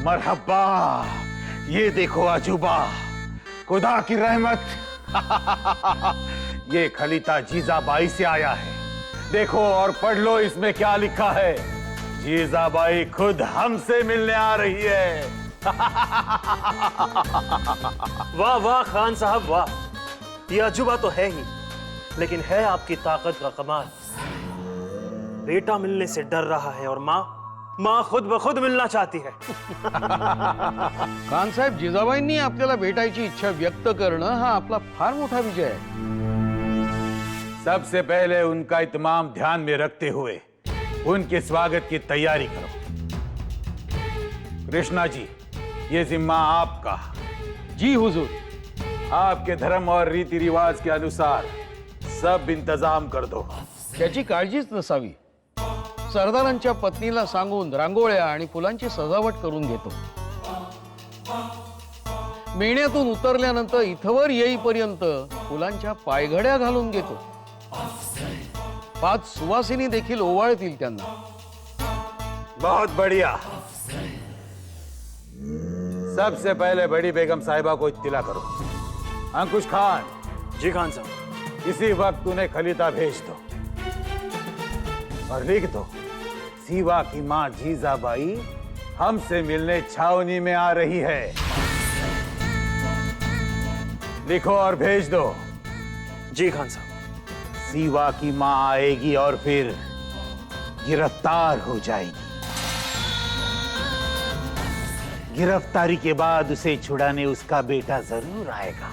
मरहबा, ये देखो अजूबा, खुदा की रहमत। ये खलीता जीजाबाई से आया है। देखो और पढ़ लो इसमें क्या लिखा है। जीजाबाई खुद हमसे मिलने आ रही है। वाह वाह खान साहब वाह, ये अजूबा तो है ही, लेकिन है आपकी ताकत का कमाल। बेटा मिलने से डर रहा है और माँ खुद ब खुद मिलना चाहती है। खान साहेब, जिजाबाईंनी आपल्याला भेटायची इच्छा व्यक्त करणं हा आपला फार मोठा विजय आहे। सबसे पहले उनका इत्माम ध्यान में रखते हुए उनके स्वागत की तैयारी करो। कृष्णा जी, ये जिम्मा आपका। जी हुजूर। आपके धर्म और रीति रिवाज के अनुसार सब इंतजाम कर दो। त्याची काळजीच नसावी। सरदारांच्या पत्नीला सांगून रांगोळ्या आणि फुलांची सजावट करून घेतो। मेण्यातून उतरल्यानंतर इथवर येईपर्यंत फुलांच्या पायघड्या घालून घेतो। 5 सुवासिनी देखील ओवाळतील त्यांना। बहुत बढ़िया। सबसे पहले बड़ी बेगम साहिबा को इत्तिला करो। अंकुश खान। जी खान साहब। इसी वक्त उन्हें खलीता भेज दो और लिख दो, सीवा की मां जीजाबाई हमसे मिलने छावनी में आ रही है। लिखो और भेज दो। जी खान साहब। सीवा की मां आएगी और फिर गिरफ्तार हो जाएगी। गिरफ्तारी के बाद उसे छुड़ाने उसका बेटा जरूर आएगा।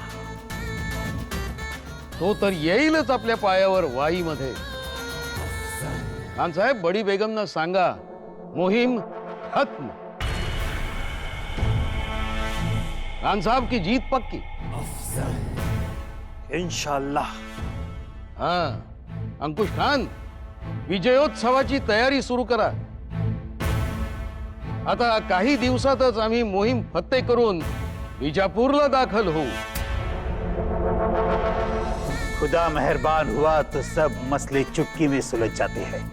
तो तर येईलच आपल्या पायावर वाईमध्ये। खान साहेब, बड़ी बेगमना सांगा, मुहिम खत्म। खान साहब की जीत पक्की। इंशाअल्लाह। हाँ, अंकुश खान, विजयोत्सवाची तयारी सुरू करा। आता काही दिवसातच आम्ही मोहीम फत्ते करून विजापूरला दाखल होऊ। खुदा मेहरबान हुआ तो सब मसले चुटकी में सुलझ जाते हैं।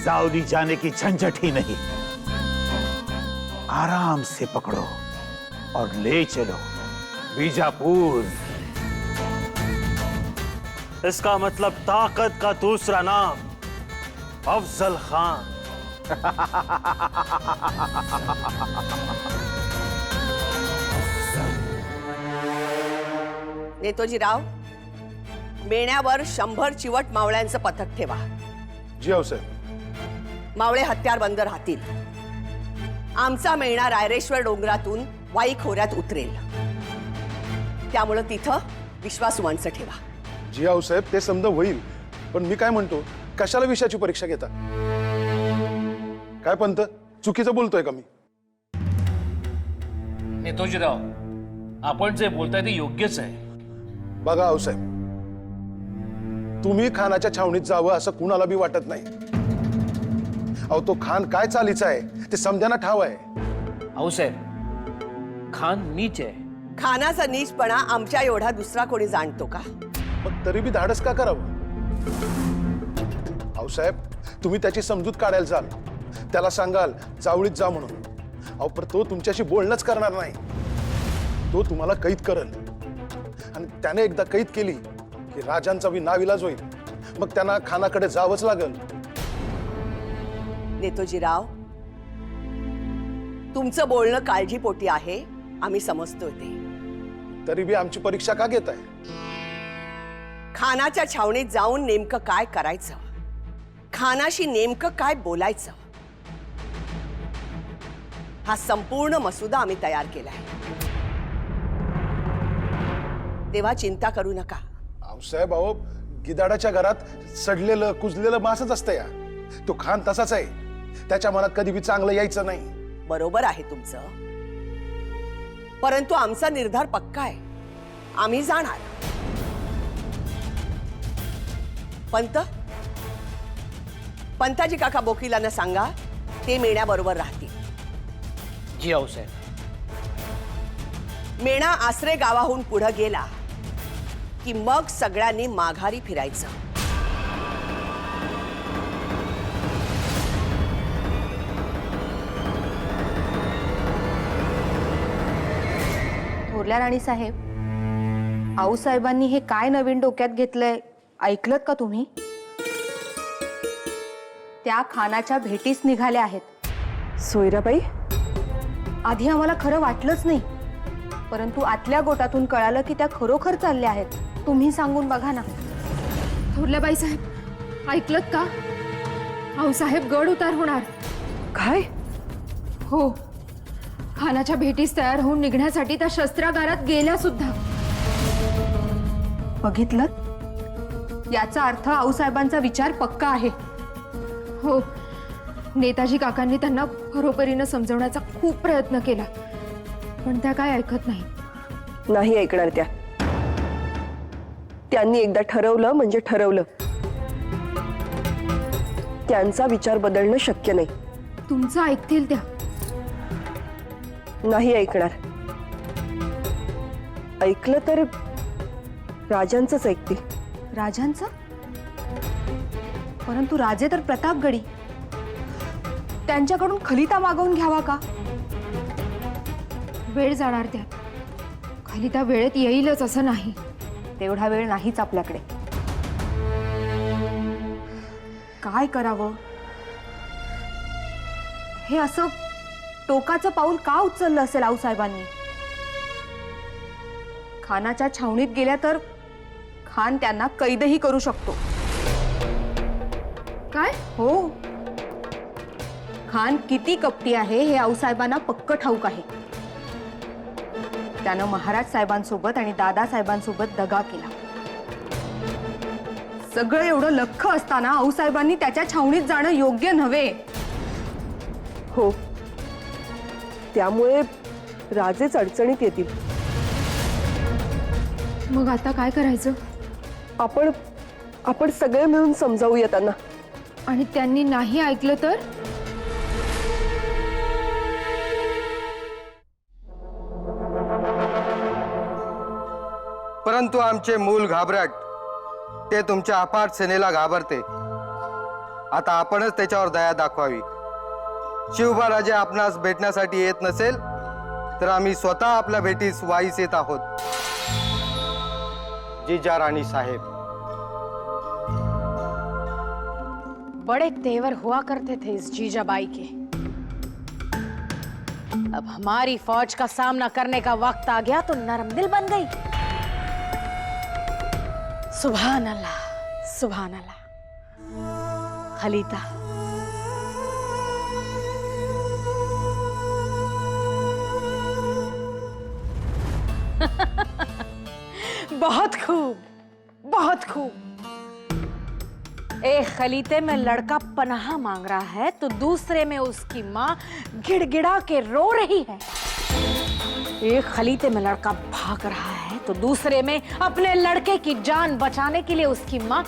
साउदी जाने की झंझट ही नहीं। आराम से पकड़ो और ले चलो बीजापुर। इसका मतलब ताकत का दूसरा नाम अफजल खान। नेतोजीराव, मेण्यावर 100 चिवट मावळ्यांचं पथक ठेवा। जी साहेब। मावळे हत्यार बंद राहतील। आमचा मेणा रायरेश्वर डोंगरातून वाई खोऱ्यात उतरेल, त्यामुळे तिथं विश्वासू माणसं ठेवा। जी साहेब, ते समजा होईल, पण मी काय म्हणतो, कशाला विषयाची परीक्षा घेता? काय पंत, चुकीचं बोलतोय का मी? नेतोजीराव, आपण जे बोलताय ते योग्यच आहे। बघा साहेब, तुम्ही खानाच्या छावणीत जावं असं कुणाला बी वाटत नाही। अहो, तो खान काय चालीचा आहे ते समजाना ठाव आहे। साहेब, खान नीच आहे। खानाचा नीचपणा आमच्या एवढा दुसरा कोणी जाणतो का? मग तरी बी धाडस का करावं? अहो साहेब, तुम्ही त्याची समजूत काढायला जाल, त्याला सांगाल जावळीत जा म्हणून। अहो, पण तो तुमच्याशी बोलणंच करणार नाही। तो तुम्हाला कैद करेल आणि त्याने एकदा कैद केली की राजांचा बी नाविलाज होईल। मग त्यांना खानाकडे जावंच लागेल। नेतोजीराव, तुमचं बोलणं काळजीपोटी आहे, आम्ही समजतोय ते। तरी बी आमची परीक्षा का घेताय? खानाच्या छावणीत जाऊन नेमकं काय करायचं, खानाशी नेमकं काय बोलायचं, हा संपूर्ण मसुदा आम्ही तयार केलाय। तेव्हा चिंता करू नका। अहो साहेब, अहो गिधाडाच्या घरात सडलेलं कुजलेलं मांसच असतं या। तो खान तसाच आहे, त्याच्या मनात कधी बी चांगलं यायचं नाही। बरोबर आहे तुमचं, परंतु आमचा निर्धार पक्का आहे, आम्ही जाणार। पंताजी काका बोकिलांना सांगा, ते मेण्याबरोबर राहतील। जी साहेब। मेणा आसरे गावाहून पुढे गेला की मग सगळ्यांनी माघारी फिरायचं। थोरल्या राणी साहेब, आऊसाहेबांनी हे काय नवीन डोक्यात घेतलंय ऐकलत का तुम्ही? त्या खानाच्या भेटीस निघाल्या आहेत. सोयराबाई, आधी आम्हाला खरं वाटलंच नाही, परंतु आतल्या गोटातून कळालं की त्या खरोखर चालल्या आहेत. तुम्ही सांगून बघा ना. थोरल्याबाई साहेब, ऐकलत का? आऊसाहेब गड उतार होणार. काय? हो, खानाच्या भेटीस तयार होऊन निघण्यासाठी त्या शस्त्रागारात गेल्या सुद्धा. बघितलं, याचा अर्थ आऊसाहेबांचा विचार पक्का आहे. हो, नेताजी काकांनी त्यांना खरोखरीनं समजवण्याचा खूप प्रयत्न केला, पण त्या काय ऐकत नाही. नाही ऐकणार त्या. त्यांनी एकदा ठरवलं म्हणजे ठरवलं. त्यांचा विचार बदलणं शक्य नाही. तुमचं ऐकतील त्या. नाही ऐकणार. ऐकलं तर राजांचंच ऐकतील. राजांचं? परंतु राजे तर प्रतापगडी. त्यांच्याकडून खलिता मागवून घ्यावा का? वेळ जाणार त्या. खाली त्या वेळेत येईलच असं नाही. तेवढा वेळ नाहीच आपल्याकडे. काय करावं? हे असं टोकाचं पाऊल का उचललं असेल आऊसाहेबांनी? खानाच्या छावणीत गेल्या तर खान त्यांना कैदही करू शकतो. काय? हो, खान किती कपटी आहे हे आऊसाहेबांना पक्क ठाऊक आहे. त्यानं महाराज साहेबांसोबत आणि दादा साहेबांसोबत दगा केला. सगळं एवढं लख्ख असताना आऊसाहेबांनी त्याच्या छावणीत जाणं योग्य नव्हे. हो, त्यामुळे राजेच अडचणीत येतील. मग आता काय करायचं? आपण सगळे मिळून समजावूया त्यांना. आणि त्यांनी नाही ऐकलं तर? परंतु आमचे मूल घाबरट ते तुमच्या अफाट सेनेला घाबरते. आता आपणच त्याच्यावर दया दाखवावी. शिवबा राजे आपणास भेटण्यासाठी येत नसेल तर आम्ही स्वतः आपल्या भेटीस वाईस येत आहोत. जीजा राणी साहेब. बड़े तेवर हुआ करते थे इस जीजाबाई के. अब हमारी फौज का सामना करने का वक्त आ गया तो नरम दिल बन गई. सुभान अल्लाह, सुभान अल्लाह. खलीता, बहुत खूब, बहुत खूब. एक खलीते में लड़का पनाह मांग रहा है तो दूसरे में उसकी माँ गिड़गिड़ा के रो रही है. एक खलीते में लड़का भाग रहा है तो दूसरे में अपने लड़के की जान बचाने के लिए उसकी माँ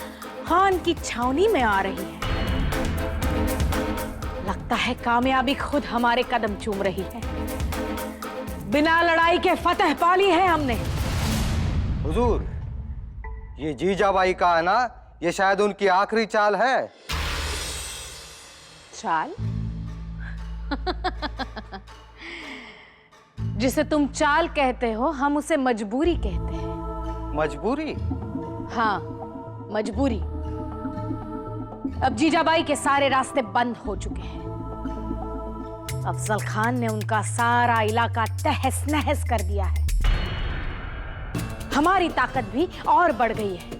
खान की छावनी में आ रही है. लगता है कामयाबी खुद हमारे कदम चूम रही है. बिना लड़ाई के फतह पा ली है हमने. हुजूर, ये जीजाबाई का आना ये शायद उनकी आखिरी चाल है. चाल? जिसे तुम चाल कहते हो हम उसे मजबूरी कहते हैं. मजबूरी? हाँ, मजबूरी. अब जीजाबाई के सारे रास्ते बंद हो चुके हैं. अफजल खान ने उनका सारा इलाका तहस नहस कर दिया है. हमारी ताकत भी और बढ़ गई है.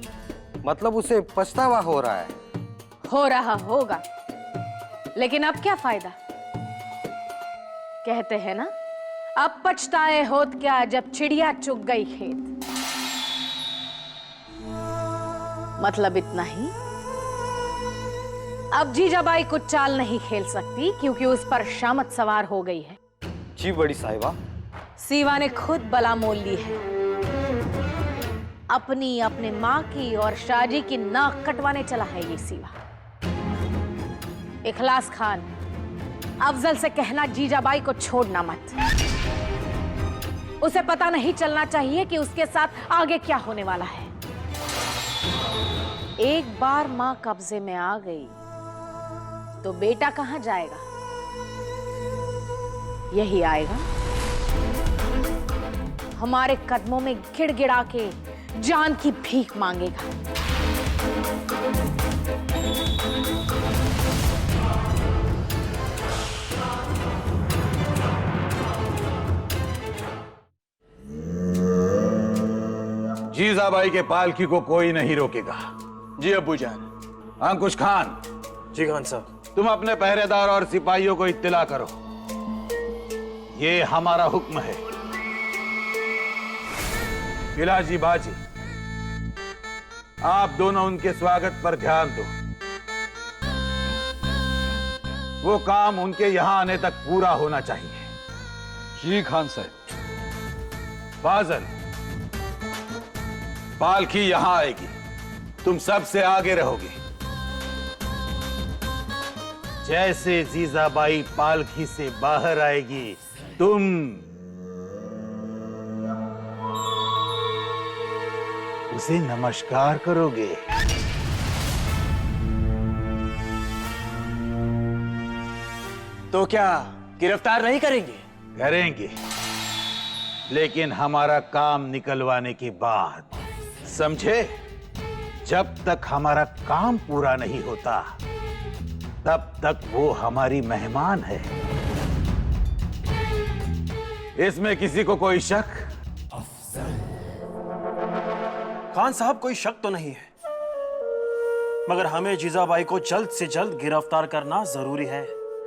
मतलब उसे पछतावा हो रहा है? हो रहा होगा, लेकिन अब क्या फायदा. कहते हैं ना, अब पछताए होत क्या जब चिड़िया चुग गई खेत. मतलब इतना ही, अब जीजाबाई कुछ चाल नहीं खेल सकती क्योंकि उस पर शामत सवार हो गई है. जी बड़ी साहिबा. सीवा ने खुद बला मोल ली है. अपनी, अपने माँ की और शाहजी की नाक कटवाने चला है ये सीवा. इखलास खान, अफजल से कहना जीजाबाई को छोड़ना मत. उसे पता नहीं चलना चाहिए कि उसके साथ आगे क्या होने वाला है. एक बार माँ कब्जे में आ गई तो बेटा कहां जाएगा? यही आएगा. हमारे कदमों में गिड़गिड़ा के जान की भीख मांगेगा। जीजाबाई के पालकी को कोई नहीं रोकेगा। जी अब्बूजान। अंकुश खान, जी खान साहब। तुम अपने पहरेदार और सिपाहियों को इत्तिला करो, ये हमारा हुक्म है। पिलाजी बाजी, आप दोनों उनके स्वागत पर ध्यान दो। वो काम उनके यहां आने तक पूरा होना चाहिए। जी खान साहब। फाजल, पालकी यहां आएगी, तुम सबसे आगे रहोगे। जैसे जीजाबाई पालकी से बाहर आएगी, तुम उसे नमस्कार करोगे। तो क्या गिरफ्तार नहीं करेंगे? करेंगे, लेकिन हमारा काम निकलवाने के बाद, समझे? जब तक हमारा काम पूरा नहीं होता, तब तक वो हमारी मेहमान है। इसमें किसी को कोई शक? खान साहब, कोई शक तो नहीं है, मगर हमें जीजाबाई को जल्द से जल्द गिरफ्तार करना जरूरी है।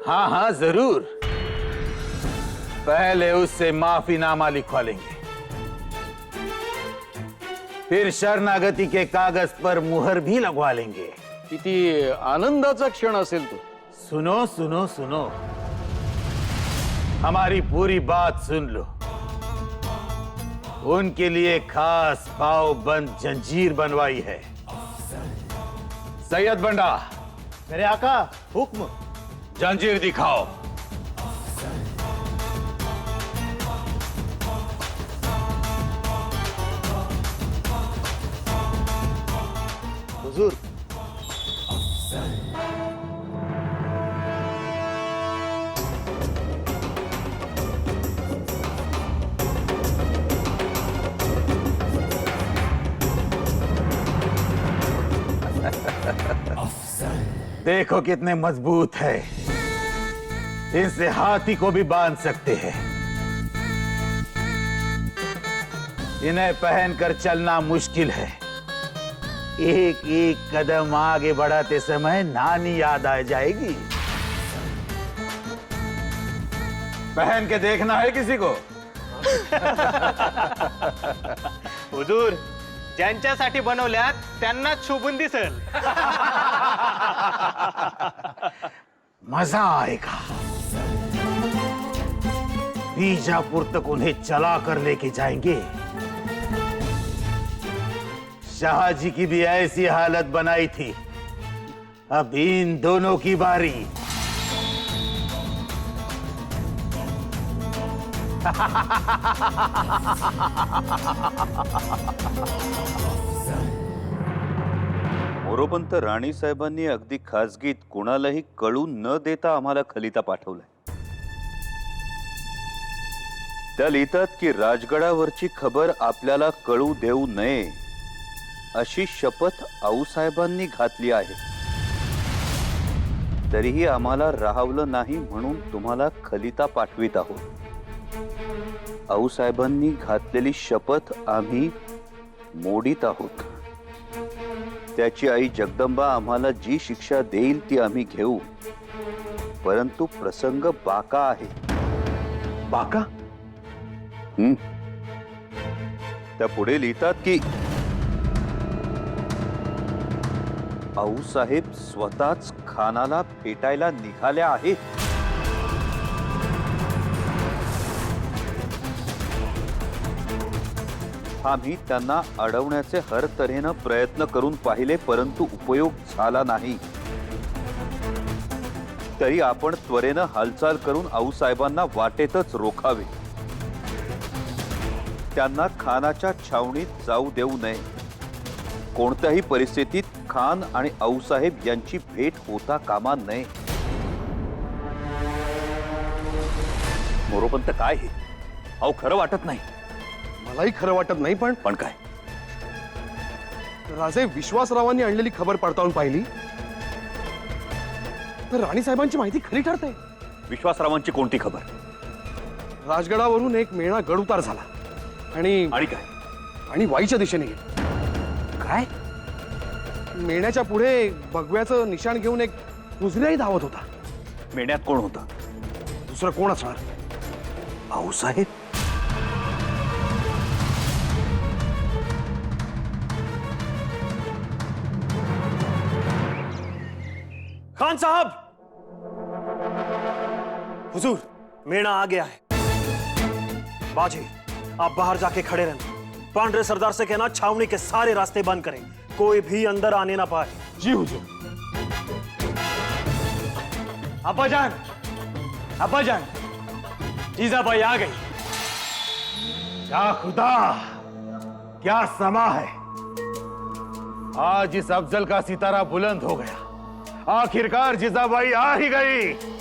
हाँ हाँ जरूर। पहले उससे माफीनामा लिखवा लेंगे, फिर शरणागति के कागज पर मुहर भी लगवा लेंगे। किती आनंदाचा क्षण असेल तो। सुनो सुनो सुनो, हमारी पूरी बात सुन लो। उनके लिए खास पाव बंद जंजीर बनवाई है। सैयद बंडा, मेरे आका, हुक्म। जंजीर दिखाओ। हुजूर। देखो कितने मजबूत है, इनसे हाथी को भी बांध सकते हैं। इन्हें पहनकर चलना मुश्किल है। एक एक कदम आगे बढ़ाते समय नानी याद आ जाएगी। पहन के देखना है किसी को? हुजूर, ज्यांच्यासाठी बनवल्यात त्यांनाच शोभून दिसेल। मजा आएगा। बीजापुर तक उन्हें चला कर लेके जाएंगे। शाहजी की भी ऐसी हालत बनाई थी, अब इन दोनों की बारी। मोरोपंत राणी साहेबांनी अगदी खासगीत कोणालाही कळू न देता आम्हाला खलिता पाठवलाय. त्या लिहितात की राजगडावरची खबर आपल्याला कळू देऊ नये अशी शपथ आऊसाहेबांनी घातली आहे. तरीही आम्हाला राहावलं नाही म्हणून तुम्हाला खलिता पाठवित आहोत. आऊसाहेबांनी घातलेली शपथ आम्ही मोडीत आहोत. त्याची आई जगदंबा आम्हाला जी शिक्षा देईल ती आम्ही घेऊ, परंतु प्रसंग बाका आहे. बाका? त्या पुढे लिहितात की आऊसाहेब स्वतःच खानाला भेटायला निघाल्या आहेत. आम्ही त्यांना अडवण्याचे हर तऱ्हेने प्रयत्न करून पाहिले, परंतु उपयोग झाला नाही. तरी आपण त्वरेने हालचाल करून आऊसाहेबांना वाटेतच रोखावे. त्यांना खानाच्या छावणीत जाऊ देऊ नये. कोणत्याही परिस्थितीत खान आणि आऊसाहेब यांची भेट होता कामा नये. मोरोपंत काय हे? अहो खरं वाटत नाही. मलाही खरं वाटत नाही, पण पण काय? राजे विश्वासरावांनी आणलेली खबर पडताळून पाहिली तर राणी साहेबांची माहिती खरी ठरते. विश्वासरावांची कोणती खबर? राजगडावरून एक मेणा गड उतार झाला आणि आणि काय? आणि वाईच्या दिशेने गेला. काय? मेण्याच्या पुढे भगव्याचं निशाण घेऊन एक कुजऱ्याही धावत होता. मेण्यात कोण होतं? दुसरं कोण असणार? भाऊसाहेब? खान साहब, हुजूर, मेणा आ गया है। बाजी, आप बाहर जाके खड़े रहना। पांडरे सरदार से कहना छावनी के सारे रास्ते बंद करें, कोई भी अंदर आने ना पाए। जी हुजूर। अब्बाजान, अब्बाजान, जीजाबाई आ गई। या खुदा, क्या समा है। आज इस अफजल का सितारा बुलंद हो गया। आखिरकार जिजाबाई आ ही गई।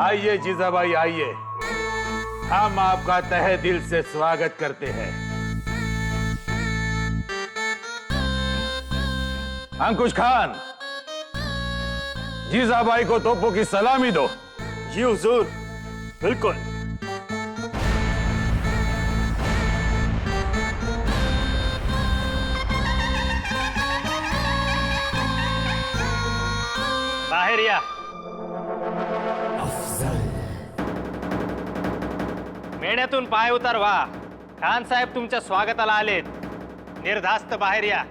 आइए जीजाबाई आइए, हम आपका तहे दिल से स्वागत करते हैं। अंकुश खान, जीजाबाई को तोपों की सलामी दो। जी हुजूर, बिल्कुल। बाहेर या। मेण्यातून पाय उतरवा। खान साहेब तुमच्या स्वागताला आलेत। निर्धास्त बाहेर या।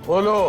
बोलो,